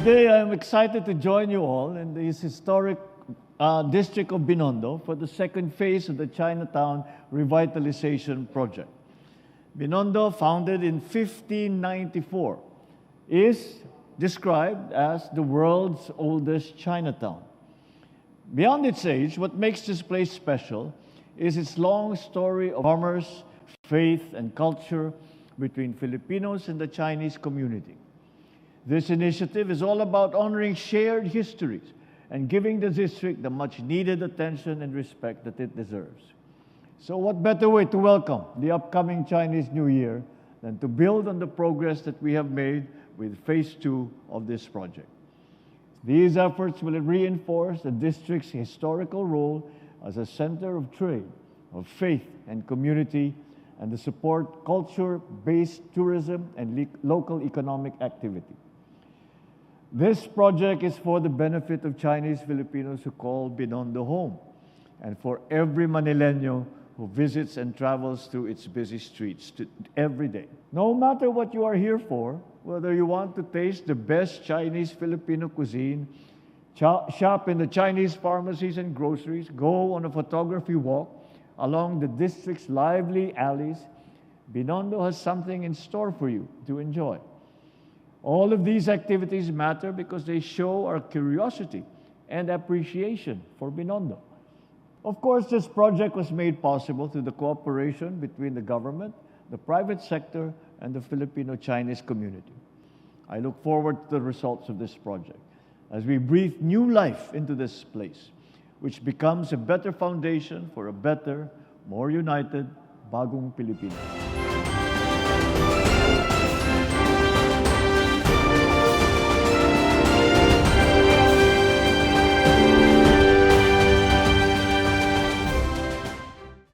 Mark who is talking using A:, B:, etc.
A: Today, I'm excited to join you all in this historic district of Binondo for the second phase of the Chinatown Revitalization Project. Binondo, founded in 1594, is described as the world's oldest Chinatown. Beyond its age, what makes this place special is its long story of commerce, faith, and culture between Filipinos and the Chinese community. This initiative is all about honoring shared histories and giving the district the much-needed attention and respect that it deserves. So what better way to welcome the upcoming Chinese New Year than to build on the progress that we have made with Phase 2 of this project. These efforts will reinforce the district's historical role as a center of trade, of faith and community, and to support culture-based tourism and local economic activity. This project is for the benefit of Chinese Filipinos who call Binondo home, and for every Manileño who visits and travels through its busy streets every day. No matter what you are here for, whether you want to taste the best Chinese Filipino cuisine, shop in the Chinese pharmacies and groceries, go on a photography walk along the district's lively alleys, Binondo has something in store for you to enjoy. All of these activities matter because they show our curiosity and appreciation for Binondo. Of course, this project was made possible through the cooperation between the government, the private sector, and the Filipino-Chinese community. I look forward to the results of this project as we breathe new life into this place, which becomes a better foundation for a better, more united, Bagong Pilipinas.